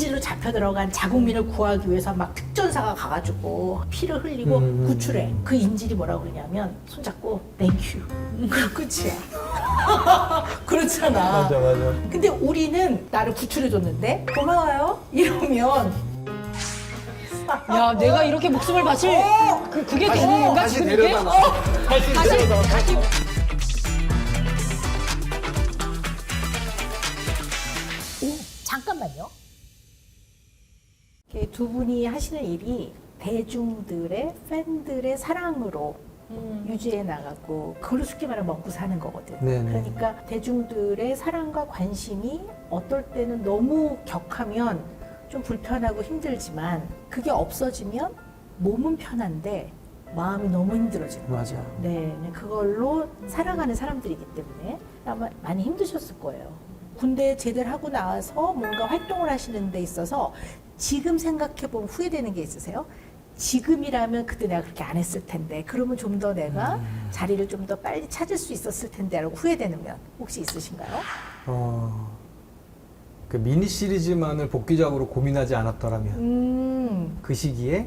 인질로 잡혀 들어간 자국민을 구하기 위해서 막 특전사가 가가지고 피를 흘리고 구출해. 그 인질이 뭐라고 그러냐면 손잡고 땡큐. 그럼 끝이야. 그렇잖아. 맞아. 근데 우리는 나를 구출해줬는데 고마워요 이러면 야, 내가 이렇게 목숨을 바칠 그게 되는 건가? 다시 지금 이게? 데려다 놔. 다시 데려다 놔. 다시 잠깐만요. 이렇게 두 분이 하시는 일이 대중들의 팬들의 사랑으로 유지해 나가고 그걸로 쉽게 말하면 먹고 사는 거거든. 네네. 그러니까 대중들의 사랑과 관심이 어떨 때는 너무 격하면 좀 불편하고 힘들지만 그게 없어지면 몸은 편한데 마음이 너무 힘들어지는 거죠. 맞아. 네, 그걸로 살아가는 사람들이기 때문에 아마 많이 힘드셨을 거예요. 군대 제대를 하고 나와서 뭔가 활동을 하시는 데 있어서 지금 생각해보면 후회되는 게 있으세요? 지금이라면 그때 내가 그렇게 안 했을 텐데 그러면 좀 더 내가 자리를 좀 더 빨리 찾을 수 있었을 텐데 라고 후회되는 면 혹시 있으신가요? 그 미니 시리즈만을 복귀작으로 고민하지 않았더라면 그 시기에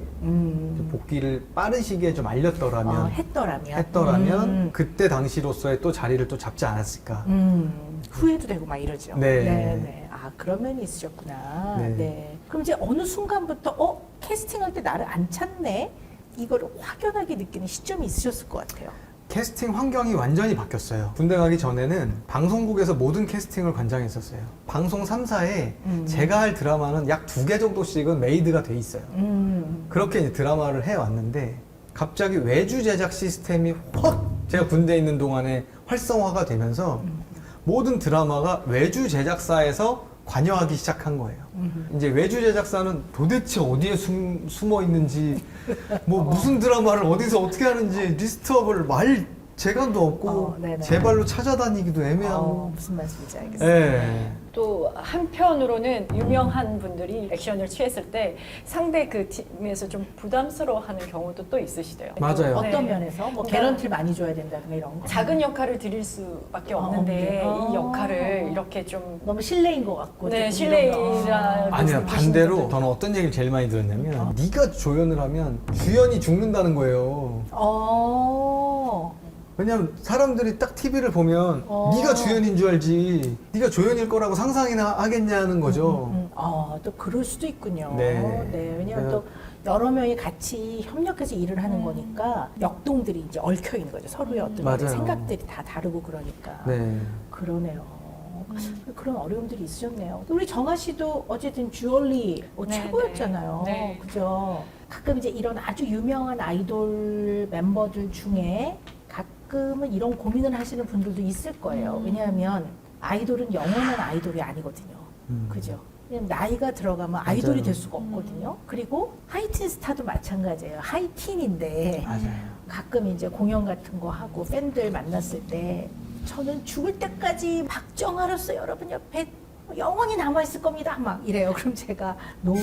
복귀를 빠른 시기에 좀 알렸더라면 했더라면 그때 당시로서의 또 자리를 또 잡지 않았을까. 후회도 되고 막 이러죠. 네. 네. 아, 그런 면이 있으셨구나. 네. 네. 그럼 이제 어느 순간부터 캐스팅할 때 나를 안 찾네? 이거를 확연하게 느끼는 시점이 있으셨을 것 같아요. 캐스팅 환경이 완전히 바뀌었어요. 군대 가기 전에는 방송국에서 모든 캐스팅을 관장했었어요. 방송 3사에 제가 할 드라마는 약 2개 정도씩은 메이드가 돼 있어요. 그렇게 이제 드라마를 해왔는데 갑자기 외주 제작 시스템이 확 제가 군대에 있는 동안에 활성화가 되면서 모든 드라마가 외주 제작사에서 관여하기 시작한 거예요. 이제 외주 제작사는 도대체 어디에 숨어 있는지, 뭐 무슨 드라마를 어디서 어떻게 하는지 리스트업을 말 재간도 없고 네네. 제 발로 찾아다니기도 애매하고. 무슨 말씀인지 알겠어요. 네. 또 한편으로는 유명한 분들이 액션을 취했을 때 상대 그 팀에서 좀 부담스러워하는 경우도 또 있으시대요. 맞아요. 어떤 네. 면에서 뭐 그러니까 개런티를 많이 줘야 된다든가 이런 거. 작은 역할을 드릴 수밖에 없는데 없네. 이 역할을 이렇게 좀 너무 실례인 것 같고. 네, 조금 이런 거. 실례라 아니야, 반대로 저는 어떤 얘기를 제일 많이 들었냐면 네가 조연을 하면 주연이 죽는다는 거예요. 왜냐면 사람들이 딱 TV를 보면 네가 주연인 줄 알지 네가 조연일 거라고 상상이나 하겠냐는 거죠. 또 그럴 수도 있군요. 네. 왜냐하면 또 여러 명이 같이 협력해서 일을 하는 거니까 역동들이 이제 얽혀 있는 거죠. 서로의 어떤 맞아요. 생각들이 다 다르고 그러니까. 네. 그러네요. 그런 어려움들이 있으셨네요. 우리 정아 씨도 어쨌든 주얼리 네, 최고였잖아요. 네. 네. 그죠? 가끔 이제 이런 아주 유명한 아이돌 멤버들 중에 가끔은 이런 고민을 하시는 분들도 있을 거예요. 왜냐하면 아이돌은 영원한 아이돌이 아니거든요. 그죠? 왜냐면 나이가 들어가면 아이돌이 맞아요. 될 수가 없거든요. 그리고 하이틴 스타도 마찬가지예요. 하이틴인데 맞아요. 가끔 이제 공연 같은 거 하고 팬들 만났을 때 저는 죽을 때까지 박정아로서 여러분 옆에 영원히 남아있을 겁니다. 막 이래요. 그럼 제가 no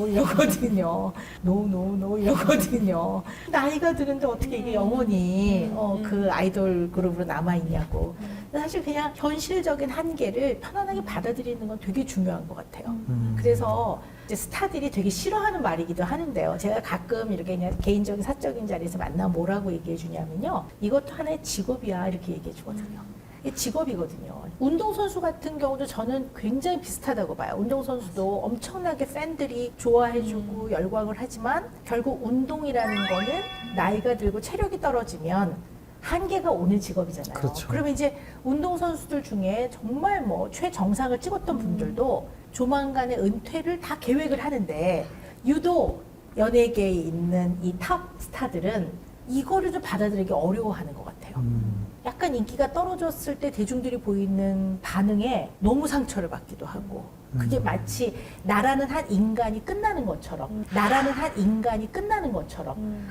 이러거든요. no 이러거든요. 나이가 드는데 어떻게 이게 영원히 그 아이돌 그룹으로 남아있냐고. 사실 그냥 현실적인 한계를 편안하게 받아들이는 건 되게 중요한 것 같아요. 그래서 이제 스타들이 되게 싫어하는 말이기도 하는데요. 제가 가끔 이렇게 그냥 개인적인 사적인 자리에서 만나면 뭐라고 얘기해 주냐면요. 이것도 하나의 직업이야 이렇게 얘기해 주거든요. 이게 직업이거든요. 운동선수 같은 경우도 저는 굉장히 비슷하다고 봐요. 운동선수도 엄청나게 팬들이 좋아해주고 열광을 하지만 결국 운동이라는 거는 나이가 들고 체력이 떨어지면 한계가 오는 직업이잖아요. 그렇죠. 그러면 이제 운동선수들 중에 정말 뭐 최정상을 찍었던 분들도 조만간의 은퇴를 다 계획을 하는데 유독 연예계에 있는 이 탑 스타들은 이거를 좀 받아들이기 어려워하는 것 같아요. 약간 인기가 떨어졌을 때 대중들이 보이는 반응에 너무 상처를 받기도 하고 그게 마치 나라는 한 인간이 끝나는 것처럼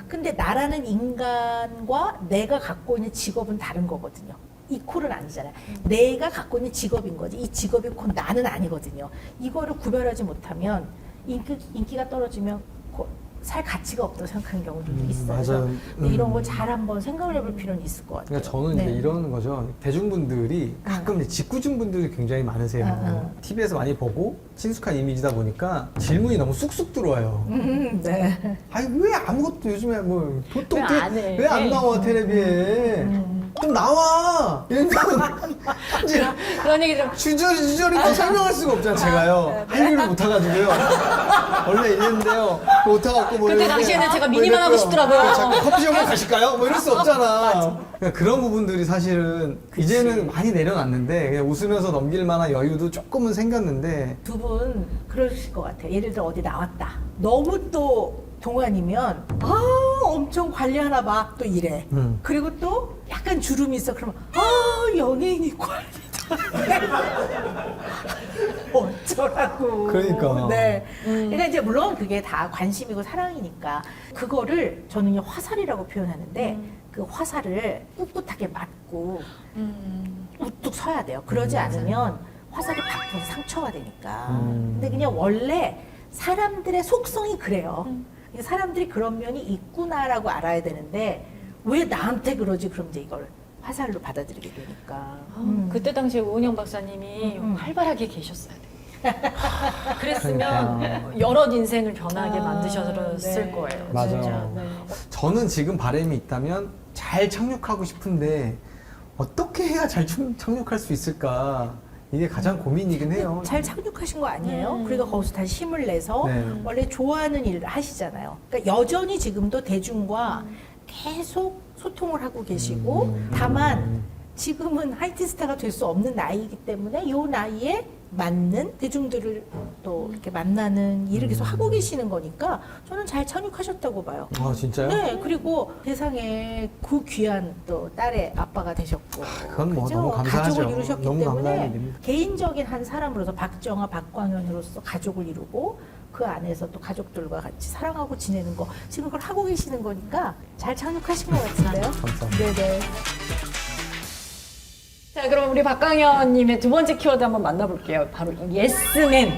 근데 나라는 인간과 내가 갖고 있는 직업은 다른 거거든요. 이퀄은 아니잖아요. 내가 갖고 있는 직업인 거지 이 직업이 곧 나는 아니거든요. 이거를 구별하지 못하면 인기가 떨어지면 살 가치가 없다고 생각하는 경우들도 있어요. 맞아요. 근데 이런 걸 잘 한번 생각을 해볼 필요는 있을 것 같아요. 그러니까 저는 이제 네. 이러는 거죠. 대중분들이 가끔 이제 짓궂은 분들이 굉장히 많으세요. TV에서 많이 보고 친숙한 이미지다 보니까 질문이 너무 쑥쑥 들어와요. 네. 아니 왜 아무것도 요즘에 뭐 보통 왜안 해? 왜 안 나와 텔레비에 좀 나와 이런 그런 얘기 좀 주저리 또 설명할 수가 없잖아 제가요 할 일을 못 해가지고요 원래 이랬는데요 못해갖고 뭐 그때 이랬는데 당시에는 제가 뭐 미니만 하고 이랬고요. 싶더라고요. 자꾸 커피숍에 가실까요? 뭐 이럴 수 없잖아 그러니까 그런 부분들이 사실은 이제는 많이 내려놨는데 그냥 웃으면서 넘길 만한 여유도 조금은 생겼는데 두 분 그러실 것 같아요. 예를 들어 어디 나왔다. 너무 또 동안이면 엄청 관리하나 봐. 또 이래. 그리고 또 약간 주름이 있어. 그러면 연예인이 관리자. 어쩌라고. 그러니까. 네. 그러니까 이제 물론 그게 다 관심이고 사랑이니까 그거를 저는 이제 화살이라고 표현하는데 그 화살을 꿋꿋하게 맞고 우뚝 서야 돼요. 그러지 않으면 화살이 박혀서 상처가 되니까. 근데 그냥 원래 사람들의 속성이 그래요. 사람들이 그런 면이 있구나라고 알아야 되는데 왜 나한테 그러지? 그럼 이제 이걸 화살로 받아들이게 되니까. 그때 당시에 오은영 박사님이 활발하게 계셨어야 돼요. 그랬으면 그러니까. 여러 인생을 변하게 만드셨을 네. 거예요. 맞아. 진짜. 네. 저는 지금 바람이 있다면 잘 착륙하고 싶은데 어떻게 해야 잘 착륙할 수 있을까 이게 가장 고민이긴 해요. 잘 착륙하신 거 아니에요? 그러니까 거기서 다시 힘을 내서 네. 원래 좋아하는 일을 하시잖아요. 그러니까 여전히 지금도 대중과 계속 소통을 하고 계시고 다만 지금은 하이틴스타가 될 수 없는 나이이기 때문에 이 나이에 맞는 대중들을 또 이렇게 만나는 일을 계속 하고 계시는 거니까 저는 잘 착륙하셨다고 봐요. 아 진짜요? 네, 그리고 세상에 그 귀한 또 딸의 아빠가 되셨고, 그건 뭐 그죠? 너무 감사하죠. 가족을 이루셨기 너무 감사한 때문에 일입니다. 개인적인 한 사람으로서 박정아, 박광현으로서 가족을 이루고 그 안에서 또 가족들과 같이 사랑하고 지내는 거 지금 그걸 하고 계시는 거니까 잘 착륙하신 것 같은데요. 감사합니다. 네네. 자, 그럼 우리 박강현님의 두 번째 키워드 한번 만나볼게요. 바로 예스맨.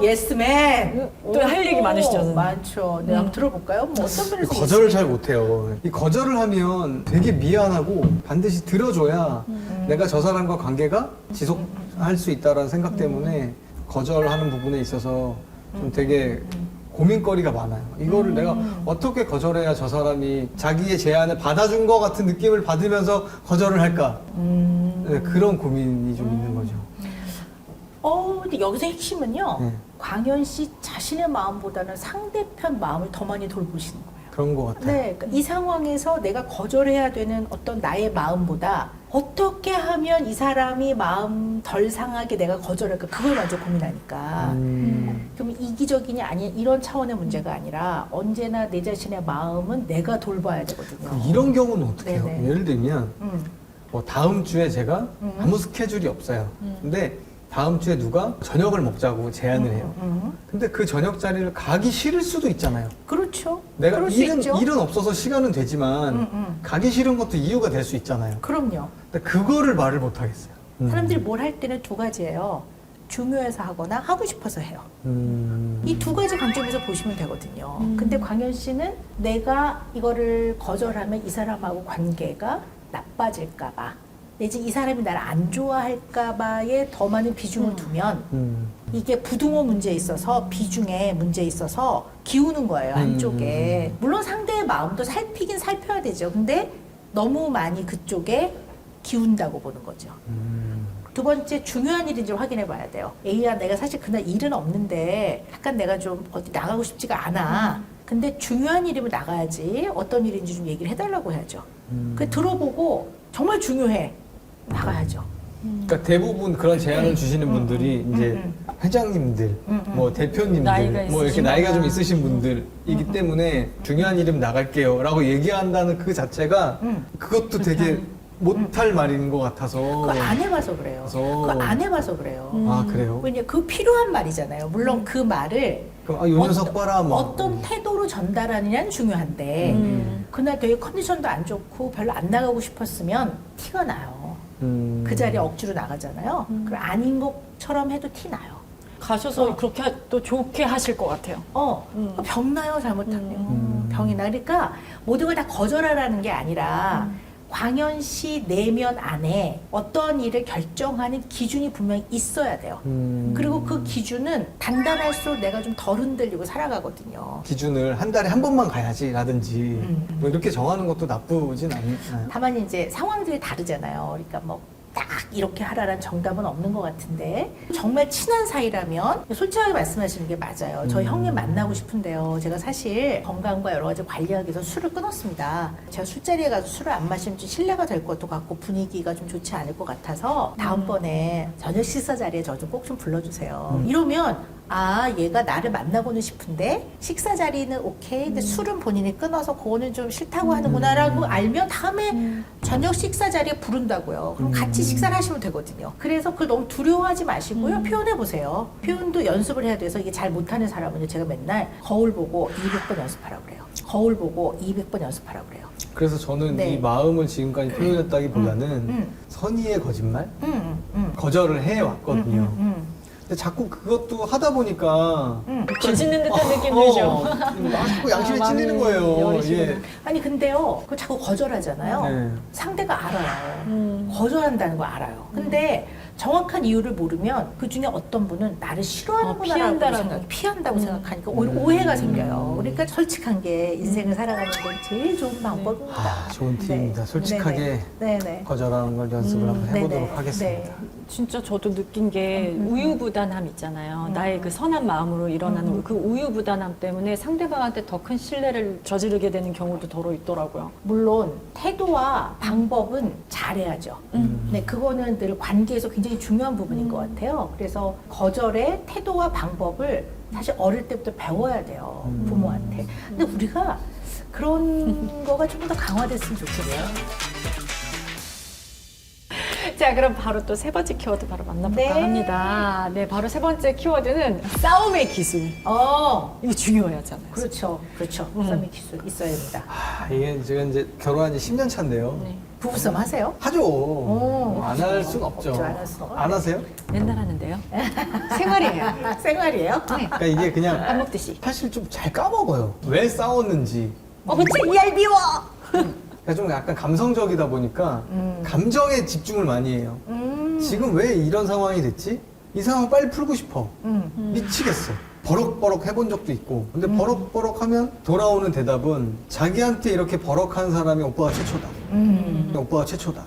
예스맨. 또 할 얘기 많으시죠, 선생님? 많죠. 네, 한번 들어볼까요? 뭐 어떤 면에서 거절을 잘 못해요. 이 거절을 하면 되게 미안하고 반드시 들어줘야 내가 저 사람과 관계가 지속할 수 있다라는 생각 때문에 거절하는 부분에 있어서 좀 되게 고민거리가 많아요. 이거를 내가 어떻게 거절해야 저 사람이 자기의 제안을 받아준 것 같은 느낌을 받으면서 거절을 할까? 네, 그런 고민이 좀 있는 거죠. 근데 여기서 핵심은요. 네. 광현 씨 자신의 마음보다는 상대편 마음을 더 많이 돌보시는 거예요. 그런 것 같아요. 네, 그러니까 이 상황에서 내가 거절해야 되는 어떤 나의 마음보다 어떻게 하면 이 사람이 마음 덜 상하게 내가 거절할까 그걸 먼저 고민하니까 그럼 이기적이냐 아니냐 이런 차원의 문제가 아니라 언제나 내 자신의 마음은 내가 돌봐야 되거든요. 이런 경우는 어떻게 해요? 네네. 예를 들면 음. 뭐 다음 주에 제가 아무 스케줄이 없어요. 근데 다음 주에 누가 저녁을 먹자고 제안을 해요. 근데 그 저녁 자리를 가기 싫을 수도 있잖아요. 그렇죠. 내가 그럴 수 있죠. 일은 없어서 시간은 되지만 가기 싫은 것도 이유가 될 수 있잖아요. 그럼요. 근데 그거를 말을 못 하겠어요. 사람들이 뭘 할 때는 두 가지예요. 중요해서 하거나 하고 싶어서 해요. 이 두 가지 관점에서 보시면 되거든요. 근데 광현 씨는 내가 이거를 거절하면 이 사람하고 관계가 나빠질까봐 내지 이 사람이 나를 안 좋아할까봐에 더 많은 비중을 두면 이게 부등호 문제에 있어서 비중에 문제에 있어서 기우는 거예요 한쪽에. 물론 상대의 마음도 살피긴 살펴야 되죠. 근데 너무 많이 그쪽에 기운다고 보는 거죠. 두 번째 중요한 일인지 확인해 봐야 돼요. A야 내가 사실 그날 일은 없는데 약간 내가 좀 어디 나가고 싶지가 않아. 근데 중요한 일이면 나가야지 어떤 일인지 좀 얘기를 해달라고 해야죠. 그 들어보고 정말 중요해. 나가야죠. 그러니까 대부분 그런 제안을 주시는 분들이 이제 회장님들, 뭐 대표님들, 나이가 뭐 이렇게 있으신 나이가 좀 거나. 있으신 분들이기 때문에 중요한 일이면 나갈게요라고 얘기한다는 그 자체가 그것도 되게 못할 말인 것 같아서. 그거 안 해봐서 그래요. 그래서- 그거 안 해봐서 그래요. 아 그래요? 왜냐 그 필요한 말이잖아요. 물론 그 말을 그럼 요 녀석 봐라 뭐. 어떤 태도로 전달하느냐는 중요한데 그날 되게 컨디션도 안 좋고 별로 안 나가고 싶었으면 티가 나요. 그 자리에 억지로 나가잖아요. 그럼 아닌 것처럼 해도 티 나요. 가셔서 그렇게 또 좋게 하실 것 같아요. 병나요, 잘못하면. 병이 나. 그러니까 모든 걸 다 거절하라는 게 아니라 광연시 내면 안에 어떤 일을 결정하는 기준이 분명히 있어야 돼요. 그리고 그 기준은 단단할수록 내가 좀 덜 흔들리고 살아가거든요. 기준을 한 달에 한 번만 가야지라든지 뭐 이렇게 정하는 것도 나쁘진 않나요? 다만 이제 상황들이 다르잖아요. 그러니까 뭐 딱 이렇게 하라는 정답은 없는 것 같은데 정말 친한 사이라면 솔직하게 말씀하시는 게 맞아요. 저희 형님 만나고 싶은데요. 제가 사실 건강과 여러 가지 관리하기 위해서 술을 끊었습니다. 제가 술자리에 가서 술을 안 마시면 좀 신뢰가 될 것도 같고 분위기가 좀 좋지 않을 것 같아서 다음번에 저녁 식사 자리에 저 좀 꼭 좀 불러주세요. 이러면 아, 얘가 나를 만나고는 싶은데 식사 자리는 오케이. 근데 술은 본인이 끊어서 그거는 좀 싫다고 하는구나라고 알면 다음에 저녁 식사 자리에 부른다고요. 그럼 같이 식사를 하시면 되거든요. 그래서 그걸 너무 두려워하지 마시고요. 표현해 보세요. 표현도 연습을 해야 돼서 이게 잘 못하는 사람은 제가 맨날 거울 보고 200번 연습하라고 그래요. 거울 보고 200번 연습하라고 그래요. 그래서 저는 네. 이 마음을 지금까지 표현했다기보다는 선의의 거짓말? 거절을 해왔거든요. 근데 자꾸 그것도 하다 보니까 뒤집는 듯한 느낌 들죠. 자꾸 양심이 마음이 찔리는 거예요. 여리시구나. 예. 아니 근데요, 그거 자꾸 거절하잖아요. 네. 상대가 알아요. 거절한다는 거 알아요. 근데 정확한 이유를 모르면 그 중에 어떤 분은 나를 싫어하는구나라고 피한다고 생각하니까 오히려 오해가 생겨요. 그러니까 솔직한 게 인생을 살아가는 건 제일 좋은 방법입니다. 아, 좋은 팁입니다. 네. 솔직하게 네네. 거절하는 걸 연습을 한번 해보도록 네네. 하겠습니다. 네. 진짜 저도 느낀 게 우유부단함 있잖아요. 나의 그 선한 마음으로 일어나는 그 우유부단함 때문에 상대방한테 더 큰 신뢰를 저지르게 되는 경우도 더러 있더라고요. 물론 태도와 방법은 잘해야죠. 네, 그거는 늘 관계에서 굉장히 중요한 부분인 것 같아요. 그래서 거절의 태도와 방법을 사실 어릴 때부터 배워야 돼요. 부모한테. 근데 우리가 그런 거가 조금 더 강화됐으면 좋겠네요. 자, 그럼 바로 또 세 번째 키워드 바로 만나볼까 네. 합니다. 네, 바로 세 번째 키워드는 싸움의 기술. 이거 중요하잖아요. 그렇죠. 그렇죠. 싸움의 기술 있어야 됩니다. 아, 이게 제가 이제 결혼한 지 10년 차인데요. 네. 부부싸움 하세요? 하죠. 안 할 순 없죠. 없죠. 안 할 순 없죠. 안 하세요? 맨날 하는데요. 생활이에요. 생활이에요? 그러니까 이게 그냥 밥 먹듯이. 사실 좀 잘 까먹어요. 왜 싸웠는지. 어째 얄미워! 그러니까 좀 약간 감성적이다 보니까 감정에 집중을 많이 해요. 지금 왜 이런 상황이 됐지? 이 상황 빨리 풀고 싶어. 미치겠어. 버럭버럭 해본 적도 있고. 근데 버럭버럭 하면 돌아오는 대답은 자기한테 이렇게 버럭한 사람이 오빠가 최초다. 오빠가 최초다.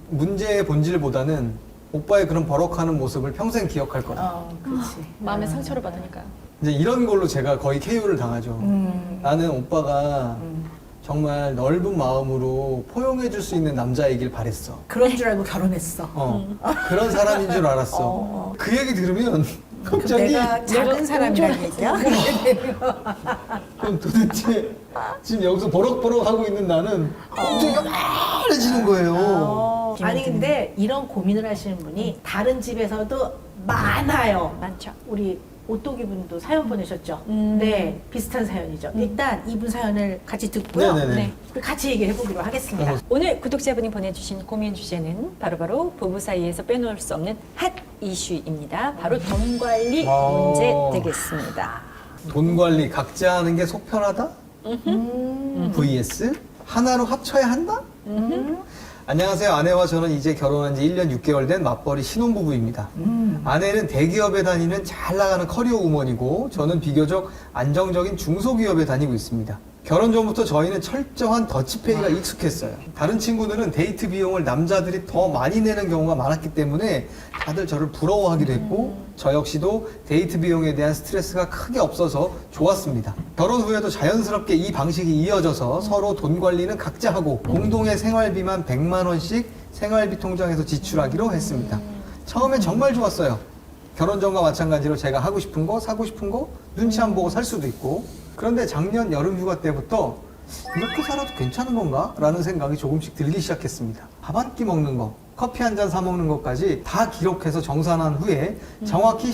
문제의 본질보다는 오빠의 그런 버럭하는 모습을 평생 기억할 거다. 그렇지. 마음에 상처를 받으니까요. 이제 이런 걸로 제가 거의 KO를 당하죠. 나는 오빠가 정말 넓은 마음으로 포용해줄 수 있는 남자이길 바랬어. 그런 줄 알고 결혼했어. 그런 사람인 줄 알았어. 그 얘기 들으면 그럼 갑자기 내가 작은 사람이란 얘기야? 그럼 도대체 지금 여기서 버럭버럭 하고 있는 나는 엄청 요만해지는 거예요. 아니 근데 이런 고민을 하시는 분이 다른 집에서도 많아요. 많죠. 우리 오또기 분도 사연 보내셨죠? 네, 비슷한 사연이죠. 일단 이분 사연을 같이 듣고요. 네네네. 네. 우리 같이 얘기를 해보기로 하겠습니다. 오늘 구독자분이 보내주신 고민 주제는 바로바로 부부 사이에서 빼놓을 수 없는 핫 이슈입니다. 바로 돈 관리 문제 되겠습니다. 돈 관리 각자 하는 게 속 편하다? vs 하나로 합쳐야 한다? 안녕하세요. 아내와 저는 이제 결혼한 지 1년 6개월 된 맞벌이 신혼부부입니다. 아내는 대기업에 다니는 잘 나가는 커리어 우먼이고 저는 비교적 안정적인 중소기업에 다니고 있습니다. 결혼 전부터 저희는 철저한 더치페이가 익숙했어요. 다른 친구들은 데이트 비용을 남자들이 더 많이 내는 경우가 많았기 때문에 다들 저를 부러워하기도 했고 저 역시도 데이트 비용에 대한 스트레스가 크게 없어서 좋았습니다. 결혼 후에도 자연스럽게 이 방식이 이어져서 서로 돈 관리는 각자 하고 공동의 생활비만 100만 원씩 생활비 통장에서 지출하기로 했습니다. 처음엔 정말 좋았어요. 결혼 전과 마찬가지로 제가 하고 싶은 거, 사고 싶은 거 눈치 안 보고 살 수도 있고 그런데 작년 여름 휴가 때부터 이렇게 살아도 괜찮은 건가? 라는 생각이 조금씩 들기 시작했습니다. 밥 한 끼 먹는 거, 커피 한 잔 사 먹는 것까지 다 기록해서 정산한 후에 정확히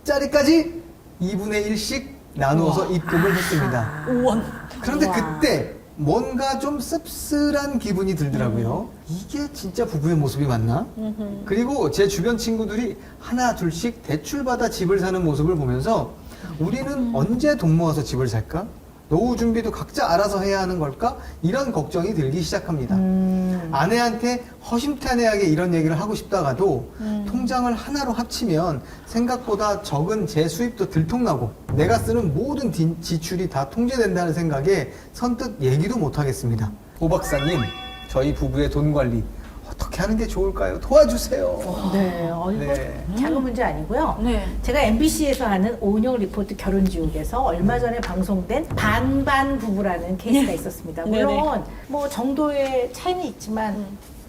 10원짜리까지 2분의 1씩 나누어서 입금을 했습니다. 우원. 그런데 우와. 그때 뭔가 좀 씁쓸한 기분이 들더라고요. 이게 진짜 부부의 모습이 맞나? 그리고 제 주변 친구들이 하나 둘씩 대출받아 집을 사는 모습을 보면서 우리는 언제 돈 모아서 집을 살까? 노후 준비도 각자 알아서 해야 하는 걸까? 이런 걱정이 들기 시작합니다. 아내한테 허심탄회하게 이런 얘기를 하고 싶다가도 통장을 하나로 합치면 생각보다 적은 제 수입도 들통나고 내가 쓰는 모든 지출이 다 통제된다는 생각에 선뜻 얘기도 못하겠습니다. 오 박사님, 저희 부부의 돈 관리 어떻게 하는 게 좋을까요? 도와주세요. 네, 이거 네. 작은 문제 아니고요. 네. 제가 MBC에서 하는 오은영 리포트 결혼지옥에서 얼마 전에 방송된 반반 부부라는 케이스가 있었습니다. 물론 뭐 정도의 차이는 있지만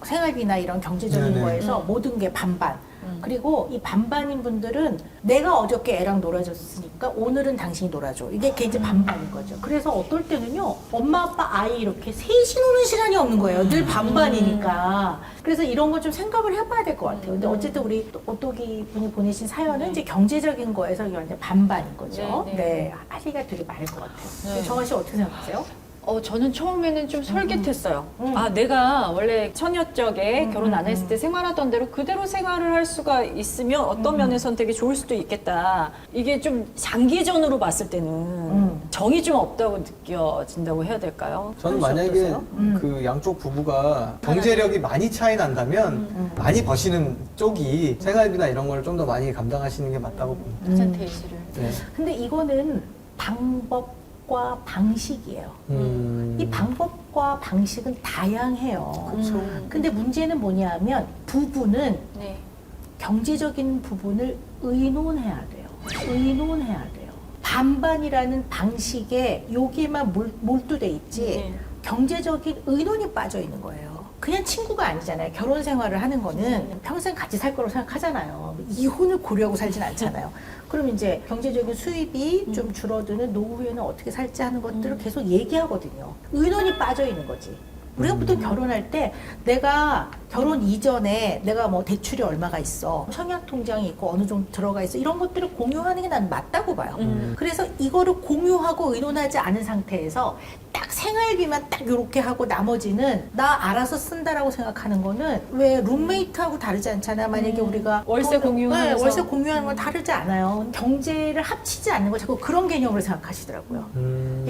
생활비나 이런 경제적인 네네. 거에서 모든 게 반반. 그리고 이 반반인 분들은 내가 어저께 애랑 놀아줬으니까 오늘은 당신이 놀아줘. 이게 이제 반반인 거죠. 그래서 어떨 때는요, 엄마, 아빠, 아이 이렇게 셋이 노는 시간이 없는 거예요. 늘 반반이니까. 그래서 이런 거 좀 생각을 해봐야 될 것 같아요. 근데 어쨌든 우리 오또기 분이 보내신 사연은 이제 경제적인 거에서 이제 반반인 거죠. 네, 네. 네, 하기가 되게 많을 것 같아요. 네. 정아 씨 어떻게 생각하세요? 저는 처음에는 좀 솔깃했어요. 아, 내가 원래 처녀적에 결혼 안 했을 때 생활하던 대로 그대로 생활을 할 수가 있으면 어떤 면에서는 되게 좋을 수도 있겠다. 이게 좀 장기전으로 봤을 때는 정이 좀 없다고 느껴진다고 해야 될까요? 저는 혹시 만약에 어떠세요? 그 양쪽 부부가 경제력이 많이 차이 난다면 많이 버시는 쪽이 생활비나 이런 걸 좀 더 많이 감당하시는 게 맞다고 봅니다. 퍼센테이지를. 네. 근데 이거는 방법과 방식이에요. 이 방법과 방식은 다양해요. 근데 문제는 뭐냐면 부부는 네. 경제적인 부분을 의논해야 돼요. 의논해야 돼요. 반반이라는 방식에 여기에만 몰두돼 있지 네. 경제적인 의논이 빠져 있는 거예요. 그냥 친구가 아니잖아요. 결혼 생활을 하는 거는 평생 같이 살 거라고 생각하잖아요. 이혼을 고려하고 살진 않잖아요. 그럼 이제 경제적인 수입이 좀 줄어드는 노후에는 어떻게 살지 하는 것들을 계속 얘기하거든요. 의논이 빠져 있는 거지. 우리가 보통 결혼할 때 내가 결혼 이전에 내가 뭐 대출이 얼마가 있어, 청약 통장이 있고 어느 정도 들어가 있어, 이런 것들을 공유하는 게 난 맞다고 봐요. 그래서 이거를 공유하고 의논하지 않은 상태에서 딱 생활비만 딱 이렇게 하고 나머지는 나 알아서 쓴다라고 생각하는 거는 왜 룸메이트하고 다르지 않잖아. 만약에 우리가 월세 공유하면서. 네, 월세 공유하는 건 다르지 않아요. 경제를 합치지 않는 거 자꾸 그런 개념으로 생각하시더라고요.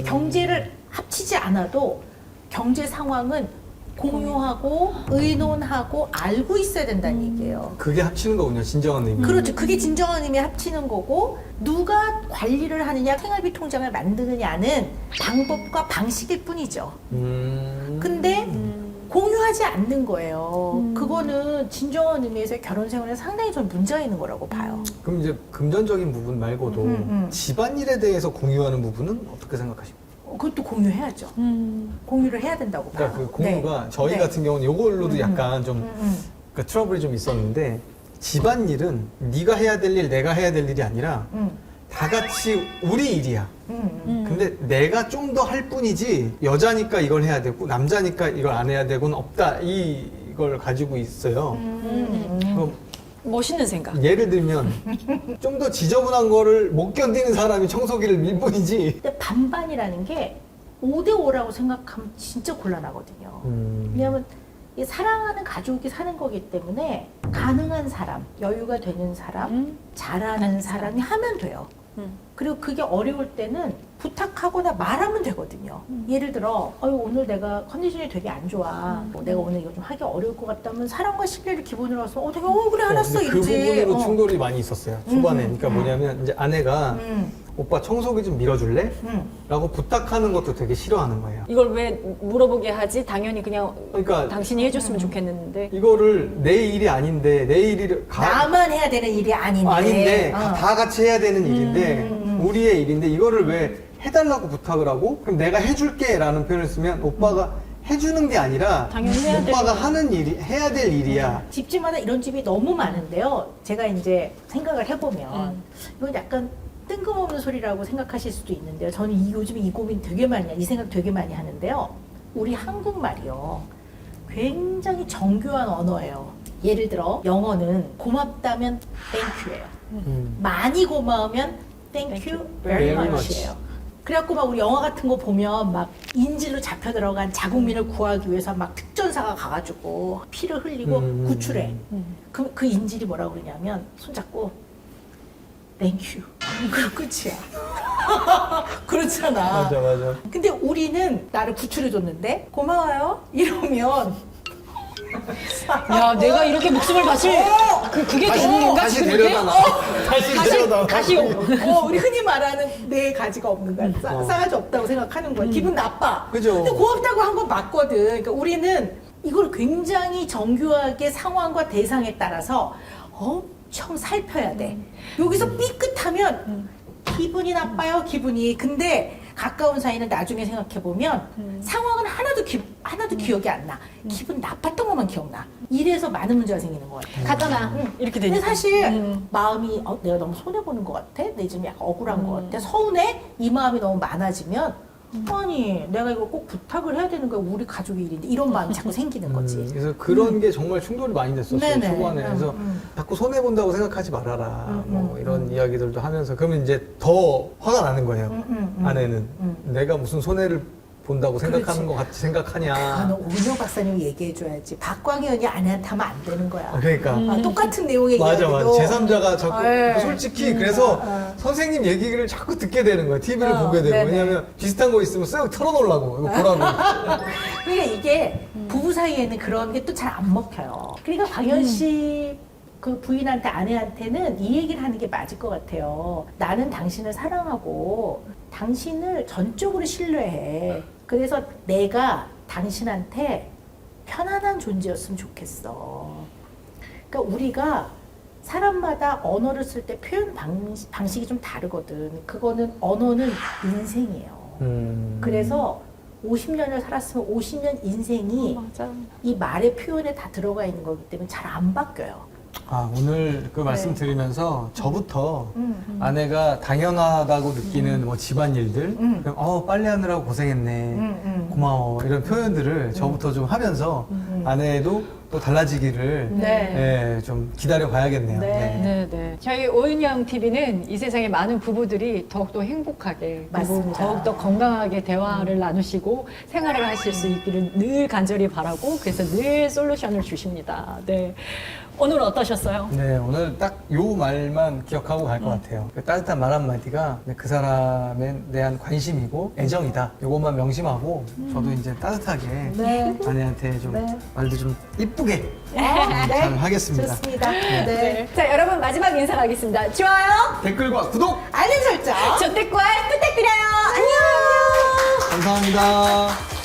경제를 합치지 않아도 경제 상황은 공유하고 의논하고 알고 있어야 된다는 얘기예요. 그게 합치는 거군요, 진정한 의미. 그렇죠. 그게 진정한 의미의 합치는 거고, 누가 관리를 하느냐, 생활비 통장을 만드느냐는 방법과 방식일 뿐이죠. 근데 공유하지 않는 거예요. 그거는 진정한 의미에서 결혼 생활에 상당히 좀 문제가 있는 거라고 봐요. 그럼 이제 금전적인 부분 말고도 집안일에 대해서 공유하는 부분은 어떻게 생각하십니까? 그것도 공유해야죠. 공유를 해야 된다고 봐요. 그러니까 그 공유가 네. 저희 네. 같은 경우는 이걸로도 약간 좀 그 트러블이 좀 있었는데, 집안일은 네가 해야 될 일, 내가 해야 될 일이 아니라 다 같이 우리 일이야. 근데 내가 좀 더 할 뿐이지 여자니까 이걸 해야 되고 남자니까 이걸 안 해야 되고는 없다, 이걸 가지고 있어요. 그럼 멋있는 생각. 예를 들면 좀 더 지저분한 거를 못 견디는 사람이 청소기를 밀 뿐이지. 근데 반반이라는 게 5대5라고 생각하면 진짜 곤란하거든요. 왜냐하면 이 사랑하는 가족이 사는 거기 때문에 가능한 사람, 여유가 되는 사람, 잘하는 사람이 하면 돼요. 그리고 그게 어려울 때는 부탁하거나 말하면 되거든요. 예를 들어, 오늘 내가 컨디션이 되게 안 좋아. 내가 오늘 이거 좀 하기 어려울 것 같다면 사랑과 신뢰를 기본으로 해서 되게 그래 알았어 근데 그 이러지. 부분으로 충돌이 많이 있었어요, 초반에. 그러니까 뭐냐면 이제 아내가 오빠 청소기 좀 밀어줄래? 라고 부탁하는 것도 되게 싫어하는 거예요. 이걸 왜 물어보게 하지? 당연히 그냥 그러니까 당신이 해줬으면 좋겠는데. 이거를 내 일이 아닌데, 내 일이 나만 해야 되는 일이 아닌데. 다 같이 해야 되는 일인데, 우리의 일인데 이거를 왜 해달라고 부탁을 하고, 그럼 내가 해줄게 라는 표현을 쓰면 오빠가 해주는 게 아니라 당연히 해야 오빠가 되는 하는 일이, 해야 될 일이야. 집집마다 이런 집이 너무 많은데요. 제가 이제 생각을 해보면 이건 약간 뜬금없는 소리라고 생각하실 수도 있는데요. 저는 요즘에 이 고민 되게 많이 해요. 이 생각 되게 많이 하는데요. 우리 한국말이요, 굉장히 정교한 언어예요. 예를 들어 영어는 고맙다면 땡큐예요. 많이 고마우면 thank you very Very much예요. 그래갖고 막 우리 영화 같은 거 보면 막 인질로 잡혀 들어간 자국민을 구하기 위해서 막 특전사가 가가지고 피를 흘리고 구출해. 그 인질이 뭐라고 그러냐면 손잡고 땡큐. 그럼 끝이야. 그렇잖아. 맞아. 근데 우리는 나를 구출해줬는데 고마워요 이러면 야, 내가 이렇게 목숨을 바칠 그게 되는 건가? 다시 지금 데려다 이게? 놔. 데려다 다시 우리 흔히 말하는 내 가지가 없는 거야. 싸가지 없다고 생각하는 거야. 기분 나빠. 그죠. 근데 고맙다고 한 건 맞거든. 그러니까 우리는 이걸 굉장히 정교하게 상황과 대상에 따라서 엄청 살펴야 돼. 여기서 삐끗하면 기분이 나빠요, 기분이. 근데 가까운 사이는 나중에 생각해보면 상황은 하나도 기억이 안 나. 기분 나빴던 것만 기억나. 이래서 많은 문제가 생기는 것 같아. 가잖아. 이렇게 근데 되니까. 사실 마음이 내가 너무 손해보는 것 같아? 내 지금 약간 억울한 것 같아? 서운해? 이 마음이 너무 많아지면 아니 내가 이거 꼭 부탁을 해야 되는 거야. 우리 가족의 일인데 이런 마음이 자꾸 생기는 거지. 그래서 그런 게 정말 충돌이 많이 됐었어요. 네네. 초반에. 그래서 자꾸 손해 본다고 생각하지 말아라. 뭐 이런 이야기들도 하면서 그러면 이제 더 화가 나는 거예요. 아내는 내가 무슨 손해를 본다고 생각하는 그렇지. 것 같이 생각하냐. 그거는 오은영 박사님 얘기해줘야지. 박광현이 아내한테 하면 안 되는 거야. 그러니까. 똑같은 내용의 맞아. 이야기도 제3자가 자꾸 네. 솔직히 그래서 선생님 얘기를 자꾸 듣게 되는 거야. TV를 보게 되고. 네네. 왜냐면 비슷한 거 있으면 쓱 털어놓으려고. 이거 보라고. 그러니까 이게 부부 사이에는 그런 게 또 잘 안 먹혀요. 그러니까 광현 씨 그 부인한테 아내한테는 이 얘기를 하는 게 맞을 것 같아요. 나는 당신을 사랑하고 당신을 전적으로 신뢰해. 그래서 내가 당신한테 편안한 존재였으면 좋겠어. 그러니까 우리가 사람마다 언어를 쓸 때 표현 방식이 좀 다르거든. 그거는 언어는 인생이에요. 그래서 50년을 살았으면 50년 인생이 맞아. 이 말의 표현에 다 들어가 있는 거기 때문에 잘 안 바뀌어요. 오늘 그 말씀 네. 들으면서 저부터 아내가 당연하다고 느끼는 뭐 집안일들, 그냥 빨래하느라고 고생했네, 고마워 이런 표현들을 저부터 좀 하면서 아내도 또 달라지기를 네. 좀 기다려 봐야겠네요. 네, 네. 저희 오은영 TV는 이 세상의 많은 부부들이 더욱더 행복하게, 그리고 맞습니다. 더욱더 건강하게 대화를 나누시고 생활을 하실 수 있기를 늘 간절히 바라고 그래서 늘 솔루션을 주십니다. 네. 오늘 어떠셨어요? 네, 오늘 딱 요 말만 기억하고 갈 것 같아요. 그 따뜻한 말 한마디가 그 사람에 대한 관심이고 애정이다. 요것만 명심하고 저도 이제 따뜻하게 네. 아내한테 좀 네. 말도 좀 이쁘게 네. 잘 하겠습니다. 좋습니다. 네. 자, 여러분 마지막 인사하겠습니다. 좋아요, 댓글과 구독 알림 설정. 조댓글 부탁드려요. 안녕. 감사합니다.